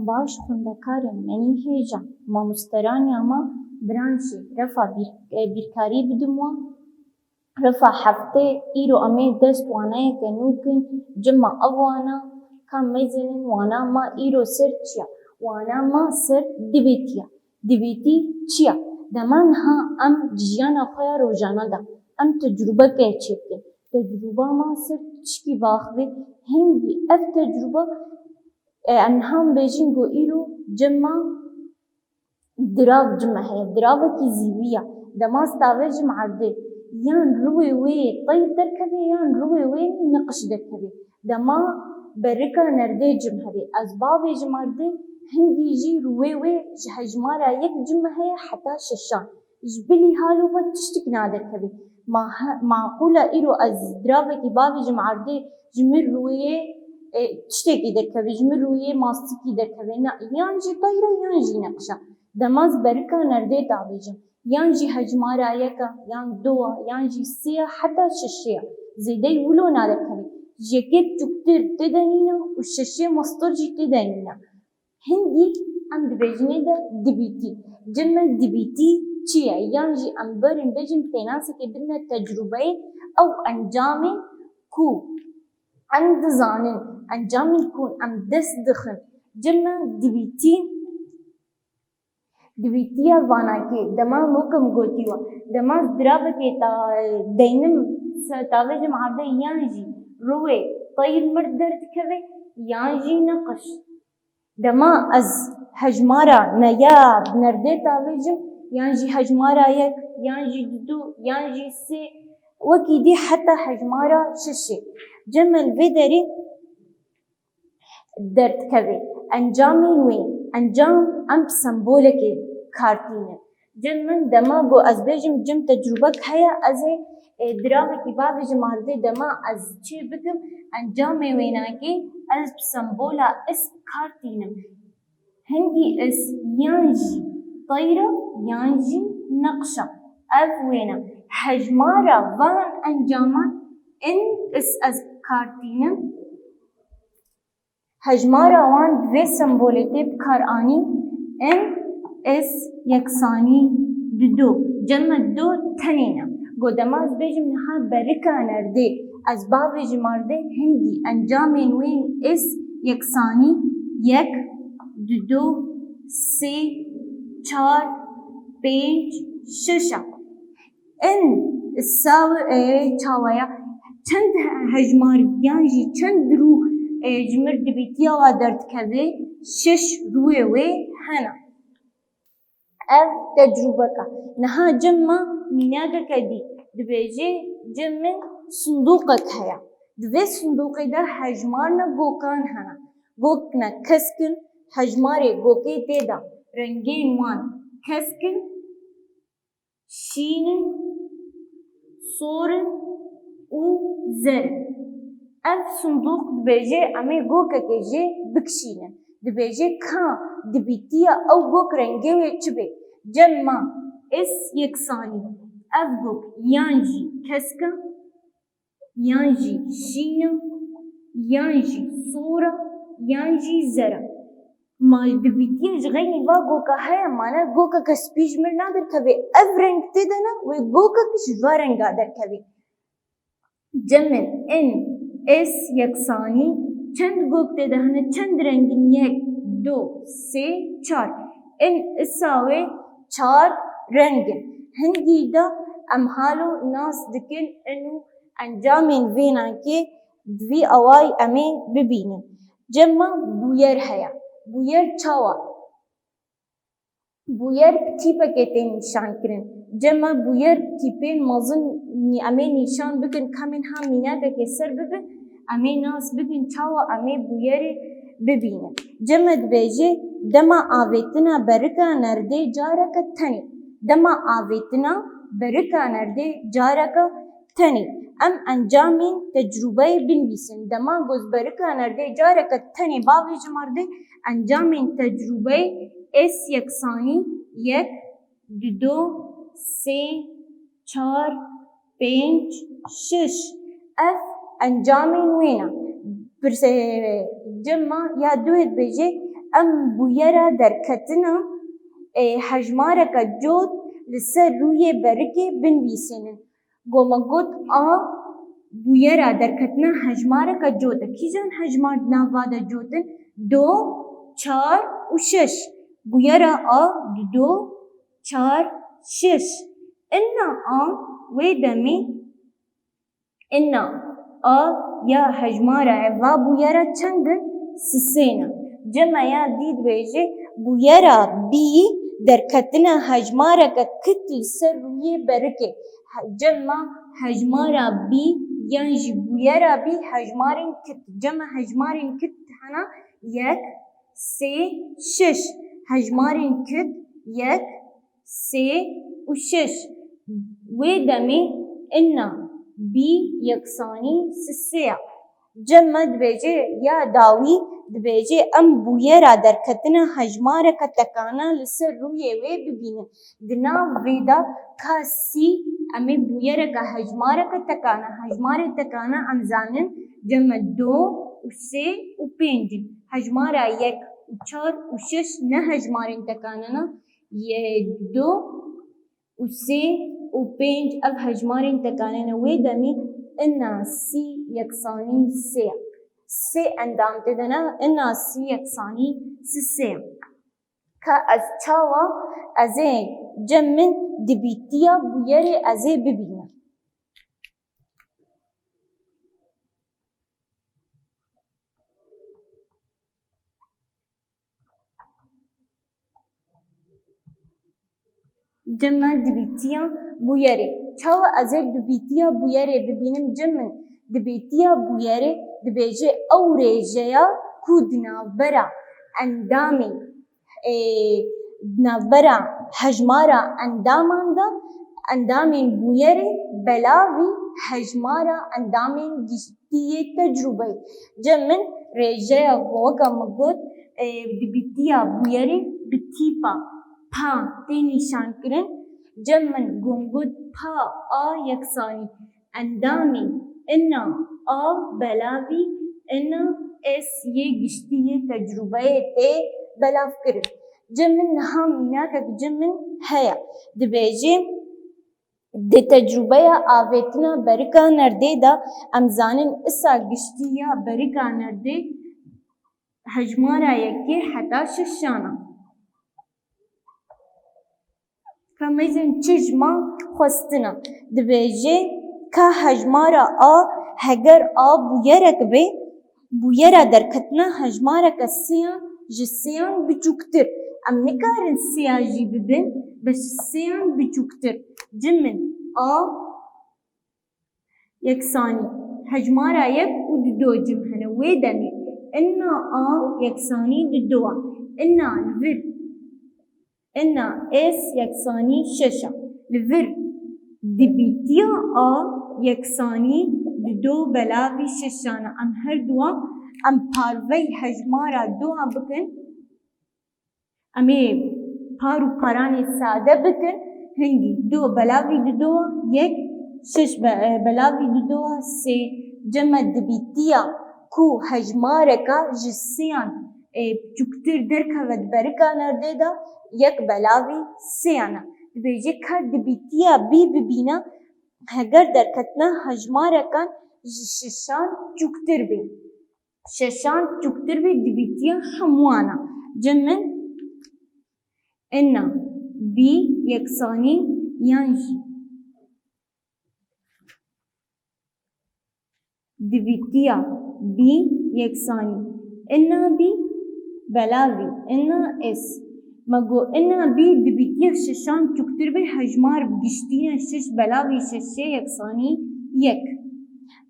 باش خوندەکارن منی هێژە مامۆستەرانیاما برانشی رەفا بیرکاری بدموە رەفا هەفتەیە ئیرۆ ئەمێ دەست وانایەکە نوکن جمە ئەوانە کام مەیزێنن واناما ئیرۆ سەر چییە؟ واناما سەر دبێتیە. دبێتی چییە؟ دەمانها ئەم ژیانە خۆیان ڕۆژانەدا ئەم تەجروبەکە چێ بکەین. تەجروبەما سەر تشکی باخبێ هەنگی ئەف تەجروبە ئەمهام بێژین بۆ ئیرۆ جمە دراو جمە هەیە دراوەکی زیویە دەما ستاڤێژم عەردێ یان ڕووێ وێ طەیر دەرکەوێ یان ڕووێ وێ نەقش دەرکەوێ دەما بەرەکە نەردێ جم هەبێ ئەس باڤێژم عەردێ هەنگی ژی ڕووێ وێ ji hejmara yek cimê heye heta şeşan ji bilî halû tiştek nadekevî maqûl e îro ez diravekî bavêjim erdê ji min rûyê tiştekî derkeve ji min rûyê mastikî derkeve yan jî tayra yan jî neqşa demaz berika nerdê davêjim yan jî hejmara yeka yan doa yan jî sêya heta şeşeya zêdeyî wilo nadekevî ji yekê çûktir têdenîne û şeşê mastir jî têdenîne hingî em dibêjinê de dibîtî cime dibîtî çi ye yan jî em berên bêjin pênasekê bidine tecrûbeyê ew encamê ku em dizanin encamên ku em dest dixin cime dibîtiya vanakê dema mokim gotiwe dema diravekê deynim tavêjim erdê yan jî rûwê tayr mir derdikeve yan jî neqş dema ez hejmara neya nerdê tavêjim yan jî hejmara yek yan jî du yan jî sê wekî dî heta hejmara şeşê cemên vê derê derdikeve encamên wê encam em sembolekê kartînin cem min dema got ez bêjim cem tecrûbek heye ez ê diravekî bavêjim erdê dema ez çê bikim encamê wênakê ez bi sembola isp kartînim hingî is yan jî tayra yan jî neqşa ev wêne hejmara van encaman in is ez kartînim hejmara wan vê sembolê tê bikar anî in is yeksanî di do ceme do tenê ne got dema ez bêjim niha berika nerdê ez bavêjim erdê hingî encamên wê is yeksanî yek du do sê çar pênc şeşa in çawaya çend hejmariyan jî çend rû ji mir dibîtiya wa derdikeve şeş rûyê wê hene ev tecrûbeka niha cema mînageke dî dibêje cem min sindûqek heye di vê sindûqê de hejmarna gokan hene gokne keskin hejmarê gokê tê de rengên wan keskin şînin sorin û zerin ev sindûq dibêje em ê gokekê jê bikişînin dibêje ka dibîtiya ew gok rengê wê çi bê cema is yeksanî ev gok yan jî keskin yan jî şîn yan jî sor yan jî zer ma dibîtiya ji xeynî va goka heye mane gokeke spî ji mir naderkeve ev reng tê de ne wê gokek ji va renga derkevî cemên in is yeksanî çend gok tê de hene çend rengîn yek du sê çar in isa wê çar rengin hingî de em halo nas dikin û encamên vênakê di vî awayî em ê bibînin cema bûyer heye bûyer çawa bûyer tîpekê tê nîşankirin cema bûyer tîpên mezin em ê nîşan bikin kamên ha mînakekê ser bibin em ê nas bikin çawa em ê bûyerê bibînin cema dibêje dema avêtina berika nerdê careke tenê dema avêtina berika nerdê careke tenê em encamên tecrûbeyê binivîsin dema goz berika nerdê careke tenê bavêjim erdê encamên tecrûbeyê is yeksanî yek du do sê çar pênc şeş ev encamên wê ne pirsê cema ya duê dibêje ام بویرا درکتنا هجمارك جوت لسر روی برکه بنویسنن گوما گوت بویرا درکتنا هجمارك جوت کیجان هجمار ناوادا جوتن 2 4 و 6 بویرا 2 4 6 انا ويدمي انا يا هجمارا و بویرا چندن سسینا جمع یا دید بیجه بویرا بی درکتنا هجمارا که کتل سر روی برکه جمع هجمارا بی یعنی بویرا بی هجمارین کت جمع هجمارین کت هنا 1 3 6 هجمارین کت 1 3 و 6 ويدمي إنا بي يكساني سسيا جمع دبيجي يا داوي دبيجي ام بويرا دركتنا هجمارك تكانا لسر رويه وي ببين دنا ويدا كاسي امي بويرا هجمارك تكانا هجمارك تكانا ام زانن جمع 2 و 3 و 5 هجمارا 1 و 4 و 6 نه هجمارين تكانا 2 و 3 و 5 اب هجمارين تكانا ويدمي إنا سي يكساني سي سي اندام تدنا إنا سي يكساني سي كأز چاوا أزي جمن دبيتيا بويري أزي ببينا جمع دبيتيا بويري چاوا أزي دبيتيا بويري ببينم جمن دبيتيا بويري دبيجي أو ريجيا كودنا برا اندامي نابرا هجمارا اندامان دا اندامين بويري بلاوي هجمارا اندامين گشتية تجربة جمن ريجيا ووكا مقود دبيتيا بويري بتيبا پا تيني شانكرن جمن گونگود پا يكساني اندامي إنا بلاوي إنا اس یہ گشتی تجربه تے بلاف کرن جمن نها میناک جمن هيا دبيجي دي تجربه آویتنا برکا نرده دا امزانن اسا گشتی برکا نرده هجمارا یکی حتا ششانا كميزن چجما خستنا دبيجي كا هجمارا هگر بويرك بي بويرا دركتنا هجمارك السيان جسيان بچوكتر ام نكارن سيان جي ببن بس السيان بچوكتر جمن يكساني هجمارا يك وددو جمهنا ويدني إنا يكساني ددوا إنا الفر إنا اس يكساني ششا الفر دبيتيا يكساني دو بلاوي ششانا ام هر دوا ام پاروي هجمارا دوا بكن امي پارو پاراني ساده بكن هنگي دو بلاوي دو يك شش بلاوي دو سي جمع دبيتيا كو هجماركا جسيان چوكتر دركوت بركا نرده دا يك بلاوي سيانا بيجي كا دبيتيا بي ببينا هگر درکتنا هجمارکان ششان چوکتر بی ششان چوکتر بی دبیتیا هموانا جمن إنا بي يكساني يانجي دبيتيا بي يكساني إنا بي بلاوي إنا اس مگو إنا بي دبيتيا ششان چوكتر بي هجمار بگشتينا شش بلاوي شش يكساني يك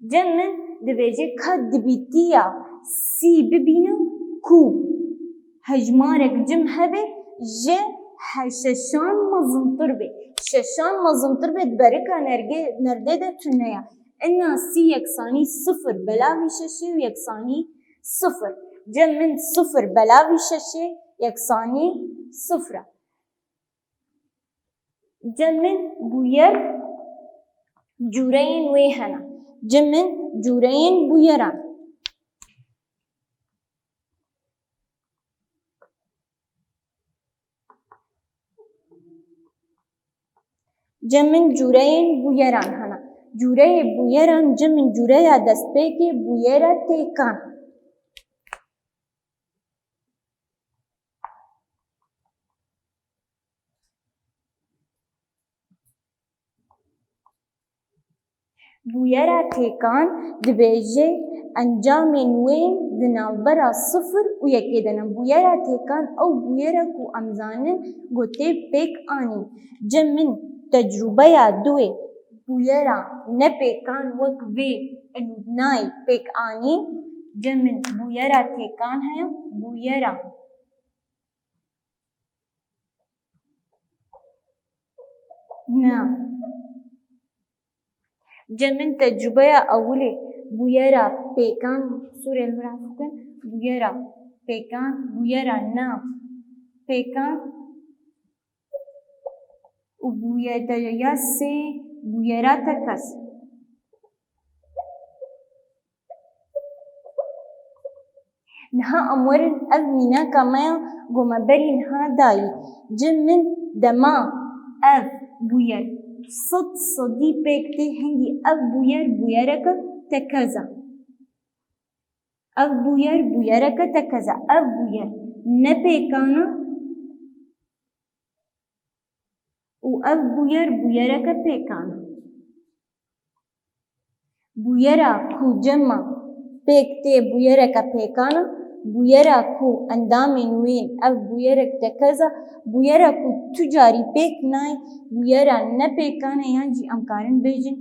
جمن دبيجي كا دبيتيا سي ببينا كو هجمارك جم هبه جه ششان مزنطر بي ششان مزنطر بي دبركا نرده ده تنيا إنا سي يكساني صفر بلاوي شش يكساني صفر جمن صفر بلاوي شش يكساني صفر جمن بوير جورين ويهنا جمن جورين بويران جمن جورين بويران هنا جوري بويران جمن جوريا دستبيك بويرا تيكان بويرا تيكان دبيجي انجام وين دنالبرا صفر ويكيدنا بويرا تيكان او بويرا كو امزانن گوتي بيك اني جمن تجربه دوي بويرا نبيكان وك في ناي بيك اني جمن بويرا تيكان है بويرا نا جمن تجربه اولي بويرا بيكان سوري المرافقين بويرا بيكان بويرا نا بيكان وبويرا ياسي بويرا تكس نها امورن اذمنا كما قوم برين هاداي جمن دما اف بوير صدي بيكتي هندي اف بويرك تكذا اف بويرك تكذا اف بوير نبيكانا و اف بويرك بيكانا بويرا كو جمع بيكتي بويرك بيكانا بويرا كو اندامين وين اف بويرك تكذا بويرا كو تجاري بيك ناي بويرا نبيكانا يانجي امكارن بيجن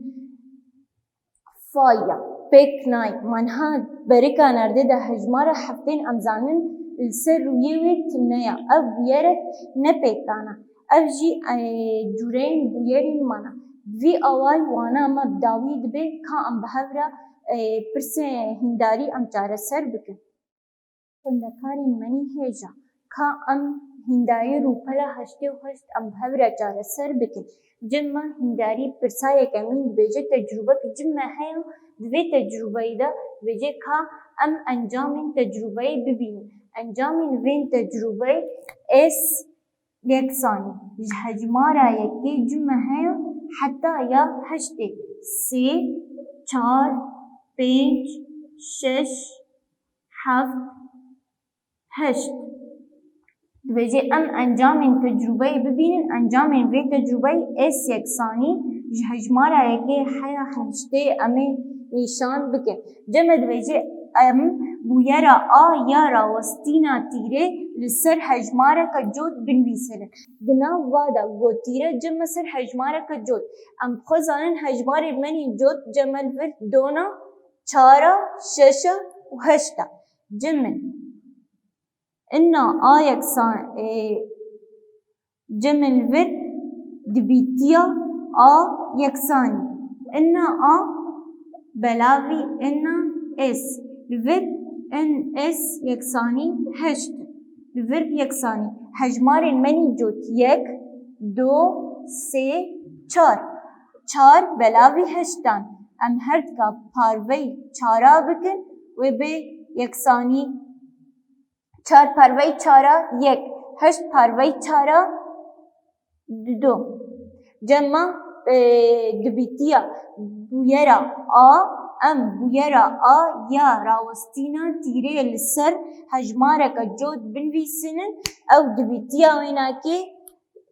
فايا بيك ناي منها بريكا نرده ده هجمارة حفتين امزانن السر ويوي تنيا اف بويرك نبيكانا اف جي جورين بويرين مانا في اواي وانا مبداوي دبي كا ام بهورا پرسه هنداری ام چاره سر بکن خندکاری منی هیجا کا ام هنداری روپلا هشته و هشت ام بهورا چاره سر بکن جمع هنداری پرسای کمین بیجه تجربه که جمع هیا دوی تجربه دا بیجه کا ام انجام تجربه ببین انجام وین تجربه اس یکسانی هجمارا یکی جمع هیا حتی یا هشته سی چار پنج شش هفت هشت دویجه ام انجام تجربه ببینن انجام وی تجربه اس یکسانی هجمارا یکی حیا هشته امی نشان بکن جمع دویجه ام بویرا یا راوستینا تیره لسر هجمارا کا جود بنویسن دنا وادا گو تیره جمع سر هجمارا کا جود ام خوزانن هجمار منی جود جمع الفر دونا چارا ششا و هشتا جمع انا يكسان جمع الفر دبيتيا يكساني انا بلاوي انا اس الفر ان اس يكساني هشت الفر يكساني هجمار مني جوت يك دو سه چار بلاوي هشتان ام هرد کا پاروی چارا بکن و به یکسانی چار پاروی چارا یک هشت پاروی چارا دو جمع دبیتیا بویرا ام بویرا یا راوستینا تیره لسر هجمارا کا جود بنویسنن او دبیتیا وینا که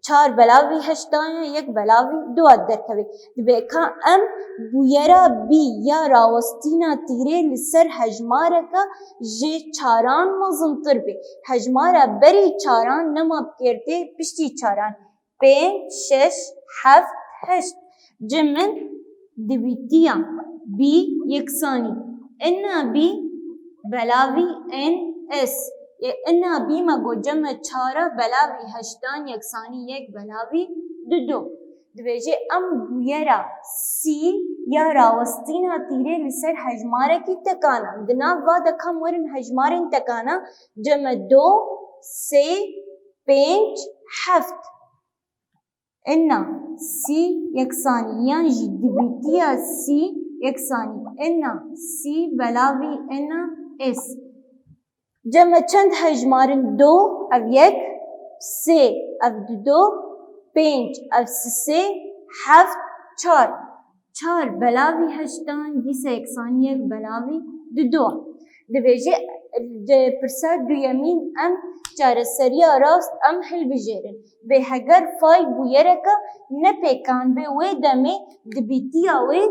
چار بلاوی هشتایا یک بلاوی دو در کوي دبیکا ام بویرا بی یا راوستینا تیره لسر هجمارا کا جه چاران مزنطر بی هجمارا بری چاران نما بکرده پشتی چاران 5 6 7 8 جمن دبیتیا بی یکسانی انا بی بلاوی ان اس انا بی ما گو جمع چارا بلاوی هشتان یکسانی یک بلاوی دو دویجه ام بویرا سی یا راوستینا تیره لسر هجماره کی تکانا دنا وادا کم ورن هجمارن تکانا جمع 2 3 5 7 انا سی یکسانی یعنی دبیتیا سی یکسانی انا سی بلاوی انا اس جمع چند هجمارن 2 او 1 3 او 2 5 او 3 هفت چار چار بلاوی هشتان دیسه یکسان یک بلاوی دو دبیجه پرسا دویمین ام چارەسەری ڕاست ئەم هەڵبژێرن بێ هەگەر فای بویەرەکە نەپێکان بێ وێ دەمێ دبیتیە وێ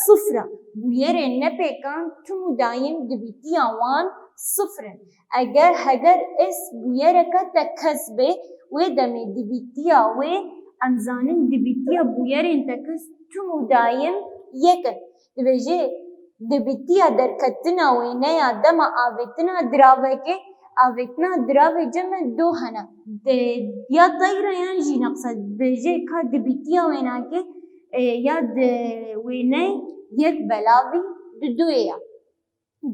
سفرە بویەرێ نەپێکان تم و دایم دبیتیە وان سفرن ئەگەر هەگەر ئێس بویەرەکە تە کەس بێ وێ دەمێ دبیتیە وێ ئەمزانن دبیتیە بویەرێن تە کەس تم و دایم یەکن دبێژێ دبیتیە دەرکەتنە وێنەیە دەمە ئاوێتنە دراوەکێ ئاوێتنا دراوێ جەمە دۆ هەنە یا تەیرە یان ژی نەقسە بێژێ کا دبیتیە وێناکێ یا وێنەی یەک بەلاوی دوێیە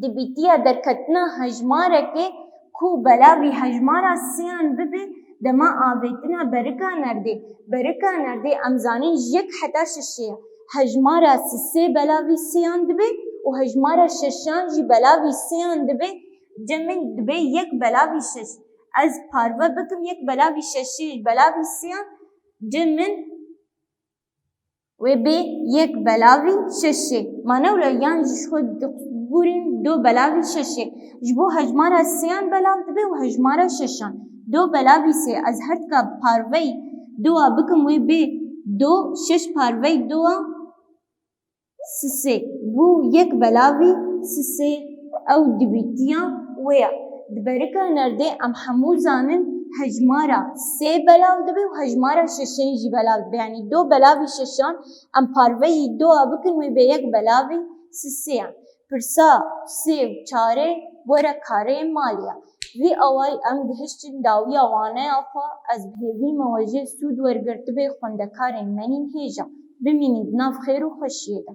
دبیتیە دەرکەتنە هەژمارەکێ کو بەلاوی هەژمارە سێیان ببێ دەما ئاوێتنە بەرکا نەردێ بەرکا نەردێ ئەمزانین یەک حەتا شەشەیە هەژمارە سێ بەلاوی سێیان دبێ و هەژمارە شەشیان ژی بەلاوی سێیان دبێ جمن دبێ یەک بەلاوی شەش ئەز پارڤە بکەم یەک بەلاوی شەشی بەلاوی سێیان جمن وێ بێ یەک بەلاوی شەشێ مانەورە یان ژ خۆ بورین دۆ بەلاوی شەشێ ji bo hejmara sêyan belav dibe û hejmara şeşan do belavî sê ez her tika parveyî doa bikim wê bê do şeş parveyî doa sisê bû yek belavî sisê ew dibîtiya wê ye di berika nerdê em hemû zanin hejmara sê belav dibe û hejmara şeşên jî belav dibe yanî do belavî şeşan em parveyî doa bikin wê bê yek belavî sisêyan pirsa sê û çarê were karê maliye vî awayî em dihiştin dawiya waneya xwe ez bi hêvî me jê sûd wergirtibê xwendekarên menîn hêja bimînî di nav xêr û xweşiyê de